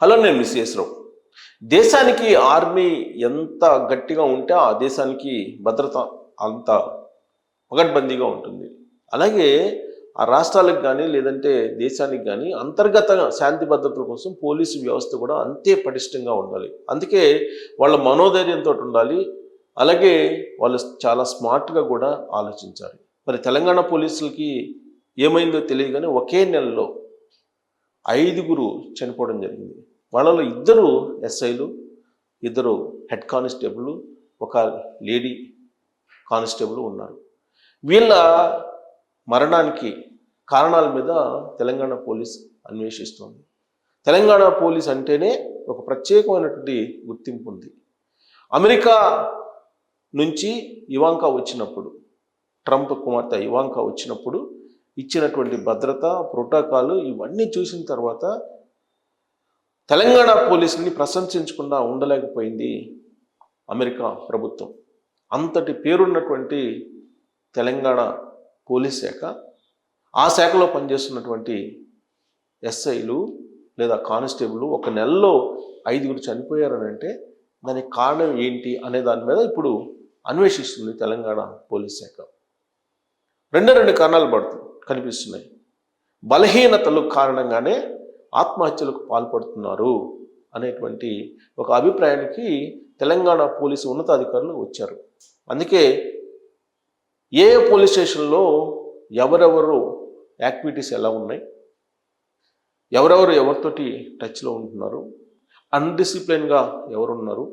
Hello, నేను miss రావు. దేశానికి army ఎంత గట్టిగా ఉంటే ఆ దేశానికి భద్రత అంత పగడ్బందీగా ఉంటుంది. అలాగే ఆ రాష్ట్రాలకు కానీ లేదంటే దేశానికి కానీ అంతర్గత శాంతి భద్రతల కోసం పోలీసు వ్యవస్థ కూడా అంతే పటిష్టంగా ఉండాలి. అందుకే వాళ్ళ మనోధైర్యంతో ఉండాలి. అలాగే వాళ్ళు చాలా స్మార్ట్గా కూడా ఆలోచించాలి. మరి తెలంగాణ పోలీసులకి ఏమైందో తెలియదు కానీ ఒకే నెలలో 5 చనిపోవడం జరిగింది. వాళ్ళలో 2 ఎస్ఐలు, 2 హెడ్ కానిస్టేబుల్, ఒక లేడీ కానిస్టేబుల్ ఉన్నారు. వీళ్ళ మరణానికి కారణాల మీద తెలంగాణ పోలీస్ అన్వేషిస్తోంది. తెలంగాణ పోలీస్ అంటేనే ఒక ప్రత్యేకమైనటువంటి గుర్తింపు ఉంది. అమెరికా నుంచి ఇవాంకా వచ్చినప్పుడు, ట్రంప్ కుమార్తె ఇవాంకా వచ్చినప్పుడు ఇచ్చినటువంటి భద్రత ప్రోటోకాల్ ఇవన్నీ చూసిన తర్వాత తెలంగాణ పోలీసుని ప్రశంసించకుండా ఉండలేకపోయింది అమెరికా ప్రభుత్వం. అంతటి పేరున్నటువంటి తెలంగాణ పోలీస్ శాఖ, ఆ శాఖలో పనిచేస్తున్నటువంటి ఎస్ఐలు లేదా కానిస్టేబుల్ ఒక నెలలో 5 చనిపోయారని అంటే దానికి కారణం ఏంటి అనే దాని మీద ఇప్పుడు అన్వేషిస్తుంది తెలంగాణ పోలీస్ శాఖ. 2 కారణాలు కనిపిస్తున్నాయి. బలహీనతలు కారణంగానే ఆత్మహత్యలకు పాల్పడుతున్నారు అనేటువంటి ఒక అభిప్రాయానికి తెలంగాణ పోలీసు ఉన్నతాధికారులు వచ్చారు. అందుకే ఏ పోలీస్ స్టేషన్లో ఎవరెవరు యాక్టివిటీస్ ఎలా ఉన్నాయి, ఎవరెవరు ఎవరితోటి టచ్లో ఉంటున్నారు, అన్డిసిప్లిన్గా ఎవరున్నారు,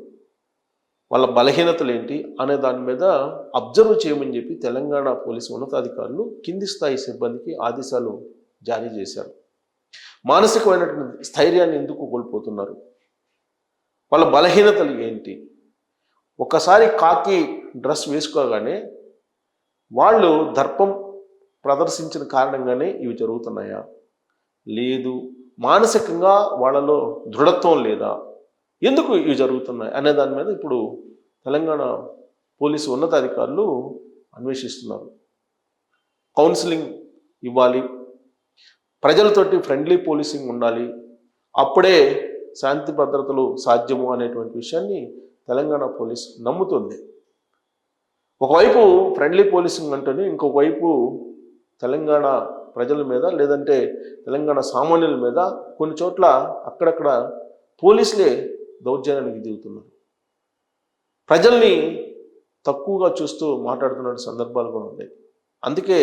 వాళ్ళ బలహీనతలు ఏంటి అనే దాని మీద అబ్జర్వ్ చేయమని చెప్పి తెలంగాణ పోలీసు ఉన్నతాధికారులు కింది స్థాయి సిబ్బందికి ఆదేశాలు జారీ చేశారు. మానసికమైనటువంటి స్థైర్యాన్ని ఎందుకు కోల్పోతున్నారు, వాళ్ళ బలహీనతలు ఏంటి, ఒకసారి కాకి డ్రెస్ వేసుకోగానే వాళ్ళు దర్పం ప్రదర్శించిన కారణంగానే ఇవి జరుగుతున్నాయా, లేదు మానసికంగా వాళ్ళలో దృఢత్వం లేదా, ఎందుకు ఇవి జరుగుతున్నాయి అనే దాని మీద ఇప్పుడు తెలంగాణ పోలీసు ఉన్నతాధికారులు అన్వేషిస్తున్నారు. కౌన్సిలింగ్ ఇవ్వాలి, ప్రజలతోటి ఫ్రెండ్లీ పోలీసింగ్ ఉండాలి, అప్పుడే శాంతి భద్రతలు సాధ్యము అనేటువంటి విషయాన్ని తెలంగాణ పోలీస్ నమ్ముతుంది. ఒకవైపు ఫ్రెండ్లీ పోలీసింగ్ అంటేనే ఇంకొక వైపు తెలంగాణ ప్రజల మీద లేదంటే తెలంగాణ సామాన్యుల మీద కొన్ని చోట్ల అక్కడక్కడ పోలీసులే దౌర్జన్యానికి దిగుతున్నారు. ప్రజల్ని తక్కువగా చూస్తూ మాట్లాడుతున్న సందర్భాలు కూడా ఉన్నాయి. అందుకే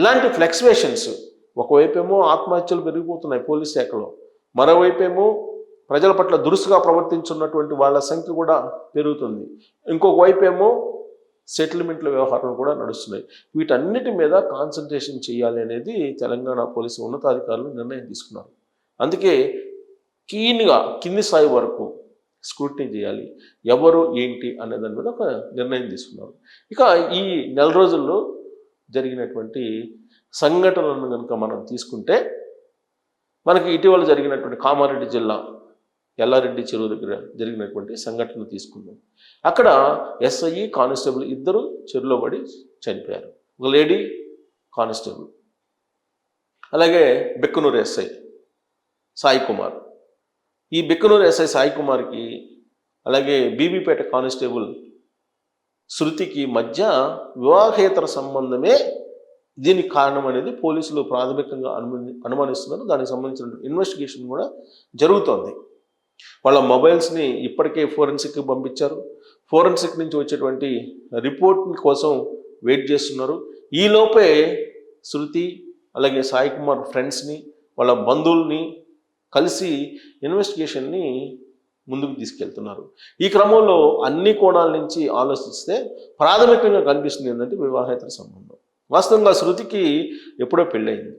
ఇలాంటి ఫ్లక్చువేషన్స్, ఒకవైపేమో ఆత్మహత్యలు పెరిగిపోతున్నాయి పోలీస్ శాఖలో, మరోవైపేమో ప్రజల పట్ల దురుసుగా ప్రవర్తించున్నటువంటి వాళ్ళ సంఖ్య కూడా పెరుగుతుంది, ఇంకొక వైపేమో సెటిల్మెంట్ల వ్యవహారాలు కూడా నడుస్తున్నాయి. వీటన్నిటి మీద కాన్సన్ట్రేషన్ చేయాలి అనేది తెలంగాణ పోలీసు ఉన్నతాధికారులు నిర్ణయం తీసుకున్నారు. అందుకే కీన్గా కింది స్థాయి వరకు స్క్రూటినీ చేయాలి, ఎవరు ఏంటి అనే దాని మీద ఒక నిర్ణయం తీసుకున్నారు. ఇక ఈ నెల రోజుల్లో జరిగినటువంటి సంఘటనలను కనుక మనం తీసుకుంటే మనకి ఇటీవల జరిగినటువంటి కామారెడ్డి జిల్లా ఎల్లారెడ్డి చెరువు దగ్గర జరిగినటువంటి సంఘటన తీసుకుందాం. అక్కడ ఎస్ఐ కానిస్టేబుల్ 2 చెరువులో పడి చనిపోయారు. ఒక లేడీ కానిస్టేబుల్, అలాగే బెక్కనూరు ఎస్ఐ సాయి కుమార్. ఈ బెక్కనూరు ఎస్ఐ సాయి కుమార్కి అలాగే బీబీపేట కానిస్టేబుల్ శృతికి మధ్య వివాహేతర సంబంధమే దీనికి కారణం అనేది పోలీసులు ప్రాథమికంగా అనుమానిస్తున్నారు. దానికి సంబంధించిన ఇన్వెస్టిగేషన్ కూడా జరుగుతోంది. వాళ్ళ మొబైల్స్ని ఇప్పటికే ఫోరెన్సిక్కి పంపించారు. ఫోరెన్సిక్ నుంచి వచ్చేటువంటి రిపోర్ట్ కోసం వెయిట్ చేస్తున్నారు. ఈలోపే శృతి అలాగే సాయి కుమార్ ఫ్రెండ్స్ని వాళ్ళ బంధువుల్ని కలిసి ఇన్వెస్టిగేషన్ని ముందుకు తీసుకెళ్తున్నారు. ఈ క్రమంలో అన్ని కోణాల నుంచి ఆలోచిస్తే ప్రాథమికంగా కనిపిస్తుంది ఏంటంటే వివాహేతర సంబంధం. వాస్తవంగా శృతికి ఎప్పుడో పెళ్ళయింది.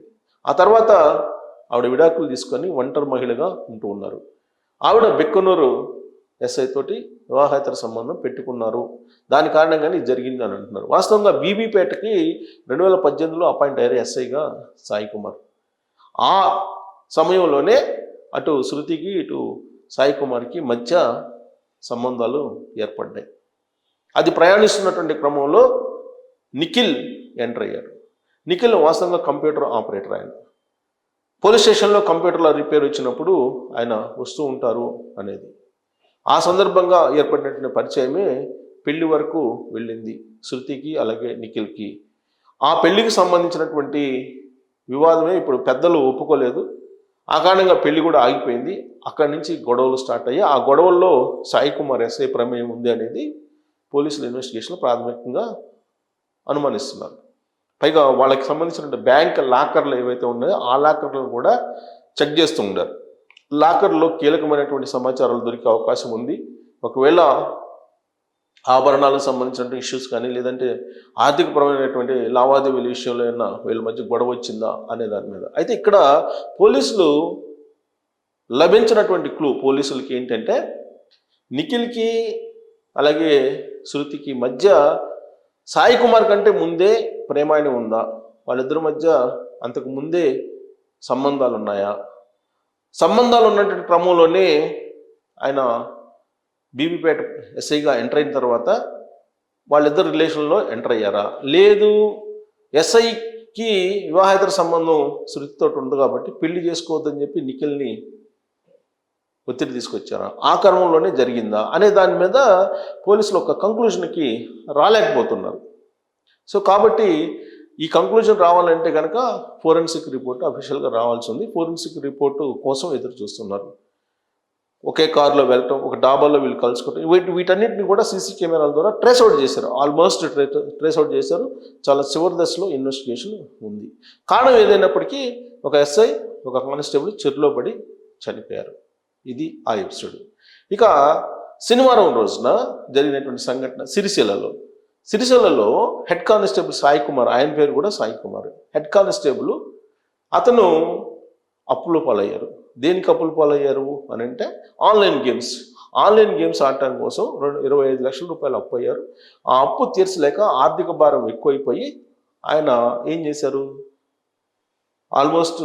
ఆ తర్వాత ఆవిడ విడాకులు తీసుకొని ఒంటరి మహిళగా ఉంటూ ఉన్నారు. ఆవిడ బెక్కనూరు ఎస్ఐ తోటి వివాహేతర సంబంధం పెట్టుకున్నారు. దాని కారణంగానే ఇది జరిగింది అని అంటున్నారు. వాస్తవంగా బీబీపేటకి 2018లో అపాయింట్ అయ్యారు ఎస్ఐగా సాయి కుమార్. ఆ సమయంలోనే అటు శృతికి ఇటు సాయి కుమార్కి మధ్య సంబంధాలు ఏర్పడ్డాయి. అది ప్రయాణిస్తున్నటువంటి క్రమంలో నిఖిల్ ఎంటర్ అయ్యారు. నిఖిల్ వాస్తవంగా కంప్యూటర్ ఆపరేటర్. ఆయన పోలీస్ స్టేషన్లో కంప్యూటర్లో రిపేర్ వచ్చినప్పుడు ఆయన వస్తూ ఉంటారు అనేది. ఆ సందర్భంగా ఏర్పడినటువంటి పరిచయమే పెళ్లి వరకు వెళ్ళింది శృతికి అలాగే నిఖిల్కి. ఆ పెళ్లికి సంబంధించినటువంటి వివాదమే ఇప్పుడు పెద్దలు ఒప్పుకోలేదు. ఆ కారణంగా పెళ్లి కూడా ఆగిపోయింది. అక్కడి నుంచి గొడవలు స్టార్ట్ అయ్యాయి. ఆ గొడవల్లో సాయి కుమార్ ఎస్ఐ ప్రమేయం ఉంది అనేది పోలీసుల ఇన్వెస్టిగేషన్లో ప్రాథమికంగా అనుమానిస్తున్నారు. పైగా వాళ్ళకి సంబంధించిన బ్యాంక్ లాకర్లు ఏవైతే ఉన్నాయో ఆ లాకర్లను కూడా చెక్ చేస్తూ ఉన్నారు. లాకర్లో కీలకమైనటువంటి సమాచారాలు దొరికే అవకాశం ఉంది. ఒకవేళ ఆభరణాలకు సంబంధించిన ఇష్యూస్ కానీ లేదంటే ఆర్థికపరమైనటువంటి లావాదేవీల విషయంలో ఏమన్నా వీళ్ళ మధ్య గొడవ వచ్చిందా అనే దాని మీద. అయితే ఇక్కడ పోలీసులు లభించినటువంటి క్లూ పోలీసులకి ఏంటంటే నిఖిల్కి అలాగే శృతికి మధ్య సాయి కుమార్ కంటే ముందే ప్రేమాయణం ఉందా, వాళ్ళిద్దరి మధ్య అంతకు ముందే సంబంధాలు ఉన్నాయా, సంబంధాలు ఉన్నటువంటి క్రమంలోనే ఆయన బీబీపేట ఎస్ఐగా ఎంటర్ అయిన తర్వాత వాళ్ళిద్దరు రిలేషన్లో ఎంటర్ అయ్యారా, లేదు ఎస్ఐకి వివాహేతర సంబంధం శృతితో ఉంది కాబట్టి పెళ్లి చేసుకోవద్దని చెప్పి నిఖిల్ని ఒత్తిడి తీసుకొచ్చారా, ఆ క్రమంలోనే జరిగిందా అనే దాని మీద పోలీసులు ఒక కంక్లూజన్కి రాలేకపోతున్నారు. సో కాబట్టి ఈ కంక్లూజన్ రావాలంటే కనుక ఫోరెన్సిక్ రిపోర్ట్ అఫీషియల్గా రావాల్సి ఉంది. ఫోరెన్సిక్ రిపోర్టు కోసం ఎదురు చూస్తున్నారు. ఒకే కారులో వెళ్ళటం, ఒక డాబాలో వీళ్ళు కలుసుకోవటం, వీటన్నిటిని కూడా సీసీ కెమెరాల ద్వారా ట్రేస్ అవుట్ చేశారు. ఆల్మోస్ట్ ట్రేస్ అవుట్ చేశారు. చాలా చివరి దశలో ఇన్వెస్టిగేషన్ ఉంది. కారణం ఏదైనప్పటికీ ఒక ఎస్ఐ ఒక కానిస్టేబుల్ చెరులో పడి చనిపోయారు. ఇది ఆ ఎపిసోడ్. ఇక శనివారం రోజున జరిగినటువంటి సంఘటన సిరిసిల్లలో హెడ్ కానిస్టేబుల్ సాయి కుమార్, ఆయన పేరు కూడా సాయి కుమార్, హెడ్ కానిస్టేబుల్, అతను అప్పుల పాలయ్యారు. దేనికి అప్పుల పాలయ్యారు అని అంటే ఆన్లైన్ గేమ్స్ ఆడటానికి కోసం 25 లక్షల రూపాయలు అప్పు అయ్యారు. ఆ అప్పు తీర్చలేక ఆర్థిక భారం ఎక్కువైపోయి ఆయన ఏం చేశారు, ఆల్మోస్ట్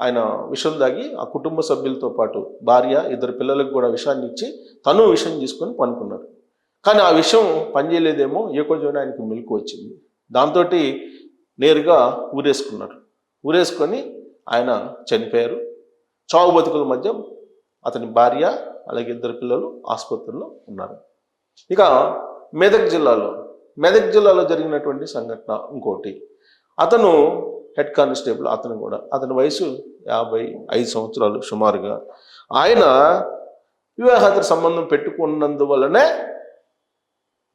ఆయన విషం దాగి ఆ కుటుంబ సభ్యులతో పాటు భార్య, 2 పిల్లలకు కూడా విషాన్ని ఇచ్చి తను విషం తీసుకొని పనుకున్నారు. కానీ ఆ విషయం పనిచేయలేదేమో, ఏకోజోన ఆయనకి మెలకు వచ్చింది. దాంతో నేరుగా ఊరేసుకొని ఆయన చనిపోయారు. చావు బతుకుల మధ్య అతని భార్య అలాగే 2 పిల్లలు ఆసుపత్రిలో ఉన్నారు. ఇక మెదక్ జిల్లాలో జరిగినటువంటి సంఘటన ఇంకోటి. అతను హెడ్ కానిస్టేబుల్, అతని వయసు 55 సంవత్సరాలు సుమారుగా. ఆయన వివాహేతర సంబంధం పెట్టుకున్నందువల్లనే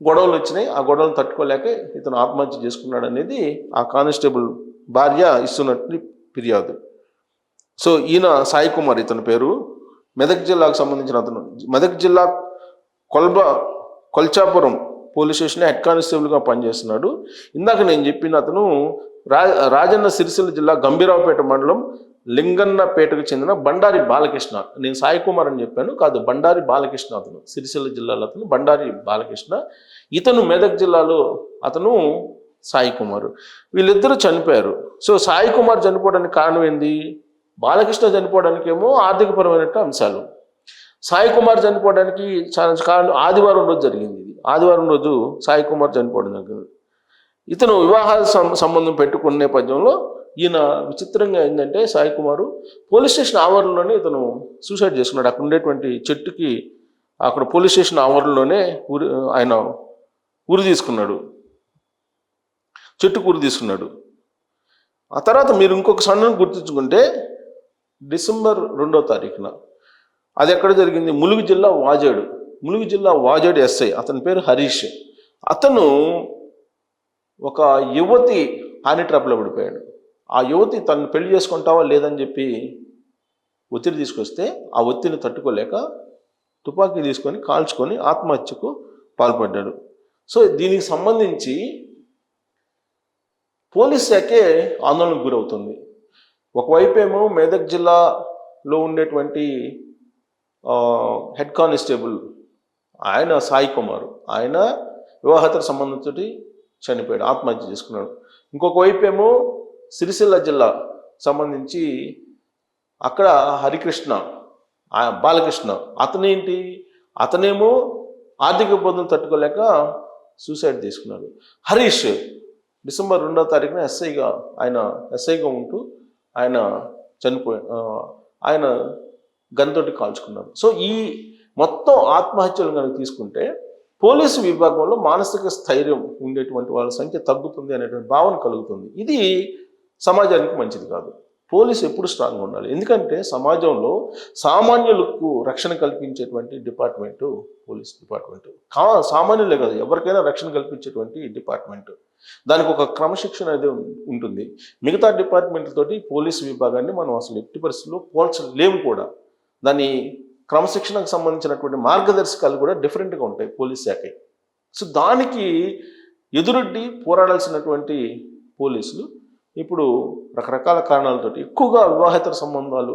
గొడవలు వచ్చినాయి. ఆ గొడవలు తట్టుకోలేక ఇతను ఆత్మహత్య చేసుకున్నాడు అనేది ఆ కానిస్టేబుల్ భార్య ఇస్తున్నట్టు ఫిర్యాదు. సో ఈయన సాయి కుమార్, ఇతని పేరు, మెదక్ జిల్లాకు సంబంధించిన అతను. మెదక్ జిల్లా కొల్చాపురం పోలీస్ స్టేషన్ హెడ్ కానిస్టేబుల్గా పనిచేస్తున్నాడు. ఇందాక నేను చెప్పిన అతను రాజన్న సిరిసిల్ల జిల్లా గంభీరావుపేట మండలం లింగన్నపేటకు చెందిన బండారి బాలకృష్ణ. నేను సాయి కుమార్ అని చెప్పాను, కాదు, బండారి బాలకృష్ణ. అతను సిరిసిల్ల జిల్లాలో అతను బండారి బాలకృష్ణ. ఇతను మెదక్ జిల్లాలో అతను సాయి కుమార్. వీళ్ళిద్దరూ చనిపోయారు. సో సాయి కుమార్ చనిపోవడానికి కారణం ఏంది, బాలకృష్ణ చనిపోవడానికి ఏమో ఆర్థికపరమైన అంశాలు, సాయి కుమార్ చనిపోవడానికి చాలా కారణం ఆదివారం రోజు జరిగింది. ఇది ఆదివారం రోజు సాయి కుమార్ చనిపోవడం జరిగింది. ఇతను వివాహ సంబంధం పెట్టుకున్న నేపథ్యంలో ఈయన విచిత్రంగా ఏంటంటే సాయి కుమారు పోలీస్ స్టేషన్ ఆవరణలోనే ఇతను సూసైడ్ చేసుకున్నాడు. అక్కడ ఉండేటువంటి చెట్టుకి, అక్కడ పోలీస్ స్టేషన్ ఆవరణలోనే ఆయన చెట్టుకు ఉరి తీసుకున్నాడు. ఆ తర్వాత మీరు ఇంకొక సంఘటన గుర్తుంచుకుంటే డిసెంబర్ 2వ తారీఖున అది ఎక్కడ జరిగింది, ములుగు జిల్లా వాజేడు ఎస్ఐ, అతని పేరు హరీష్. అతను ఒక యువతి హాని ట్రాప్లో పడిపోయాడు. ఆ యువతి తను పెళ్లి చేసుకుంటావా లేదని చెప్పి ఒత్తిడి తీసుకొస్తే ఆ ఒత్తిడిని తట్టుకోలేక తుపాకీ తీసుకొని కాల్చుకొని ఆత్మహత్యకు పాల్పడ్డాడు. సో దీనికి సంబంధించి పోలీస్ శాఖే ఆందోళనకు గురవుతుంది. ఒకవైపు ఏమో మెదక్ జిల్లాలో ఉండేటువంటి హెడ్ కానిస్టేబుల్ ఆయన సాయి కుమార్, ఆయన వివాహేతర సంబంధంతో చనిపోయాడు, ఆత్మహత్య చేసుకున్నాడు. ఇంకొక వైపు ఏమో సిరిసిల్ల జిల్లా సంబంధించి అక్కడ బాలకృష్ణ, అతనేమో ఆర్థిక ఇబ్బందులు తట్టుకోలేక సూసైడ్ తీసుకున్నాడు. హరీష్ డిసెంబర్ 2వ తారీఖున ఎస్ఐగా ఉంటూ ఆయన ఆయన గన్తోటి కాల్చుకున్నారు. సో ఈ మొత్తం ఆత్మహత్యలు కనుక తీసుకుంటే పోలీసు విభాగంలో మానసిక స్థైర్యం ఉండేటువంటి వాళ్ళ సంఖ్య తగ్గుతుంది అనేటువంటి భావన కలుగుతుంది. ఇది సమాజానికి మంచిది కాదు. పోలీసు ఎప్పుడు స్ట్రాంగ్గా ఉండాలి. ఎందుకంటే సమాజంలో సామాన్యులకు రక్షణ కల్పించేటువంటి డిపార్ట్మెంటు పోలీస్ డిపార్ట్మెంటు. సామాన్యులే కాదు, ఎవరికైనా రక్షణ కల్పించేటువంటి డిపార్ట్మెంటు. దానికి ఒక క్రమశిక్షణ అనేది ఉంటుంది. మిగతా డిపార్ట్మెంట్లతోటి పోలీసు విభాగాన్ని మనం అసలు ఎట్టి పరిస్థితుల్లో పోల్చలేము కూడా. దాని క్రమశిక్షణకు సంబంధించినటువంటి మార్గదర్శకాలు కూడా డిఫరెంట్గా ఉంటాయి పోలీస్ శాఖ. సో దానికి ఎదురొడ్డి పోరాడాల్సినటువంటి పోలీసులు ఇప్పుడు రకరకాల కారణాలతోటి ఎక్కువగా వివాహేతర సంబంధాలు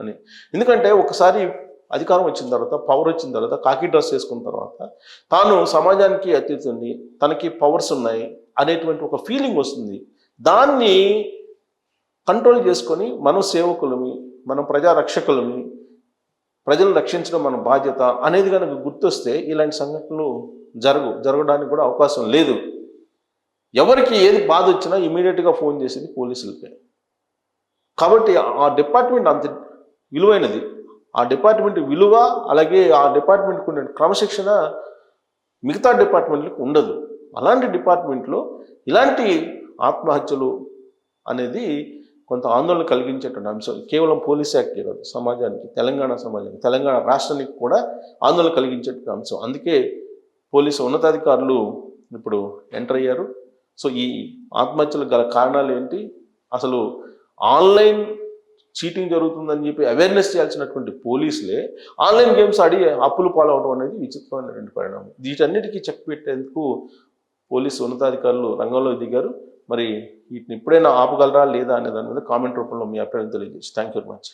అని. ఎందుకంటే ఒకసారి అధికారం వచ్చిన తర్వాత, పవర్ వచ్చిన తర్వాత, కాకి డ్రెస్ వేసుకున్న తర్వాత తాను సమాజానికి అతీతుని, తనకి పవర్స్ ఉన్నాయి అనేటువంటి ఒక ఫీలింగ్ వస్తుంది. దాన్ని కంట్రోల్ చేసుకొని మనం సేవకులమి, మనం ప్రజారక్షకులమి, ప్రజలు రక్షించడం మన బాధ్యత అనేది కనుక గుర్తొస్తే ఇలాంటి సంఘటనలు జరగడానికి కూడా అవకాశం లేదు. ఎవరికి ఏది బాధ వచ్చినా ఇమీడియట్గా ఫోన్ చేసేది పోలీసులకే. కాబట్టి ఆ డిపార్ట్మెంట్ అంత విలువైనది. ఆ డిపార్ట్మెంట్ విలువ, అలాగే ఆ డిపార్ట్మెంట్కి ఉండే క్రమశిక్షణ మిగతా డిపార్ట్మెంట్లకు ఉండదు. అలాంటి డిపార్ట్మెంట్లో ఇలాంటి ఆత్మహత్యలు అనేది కొంత ఆందోళన కలిగించేటువంటి అంశం. కేవలం పోలీస్ యాక్టే కాదు, సమాజానికి, తెలంగాణ సమాజానికి, తెలంగాణ రాష్ట్రానికి కూడా ఆందోళన కలిగించేటువంటి అంశం. అందుకే పోలీసు ఉన్నతాధికారులు ఇప్పుడు ఎంటర్ అయ్యారు. సో ఈ ఆత్మహత్యలకు గల కారణాలు ఏంటి, అసలు ఆన్లైన్ చీటింగ్ జరుగుతుందని చెప్పి అవేర్నెస్ చేయాల్సినటువంటి పోలీసులే ఆన్లైన్ గేమ్స్ ఆడి అప్పులు పాలవడం అనేది విచిత్రమైనటువంటి పరిణామం. వీటన్నిటికీ చెక్ పెట్టేందుకు పోలీసు ఉన్నతాధికారులు రంగంలో దిగారు. మరి వీటిని ఎప్పుడైనా ఆపగలరా లేదా అనే దాని మీద కామెంట్ రూపంలో మీ అభిప్రాయం తెలియజేసి. Thank you very much.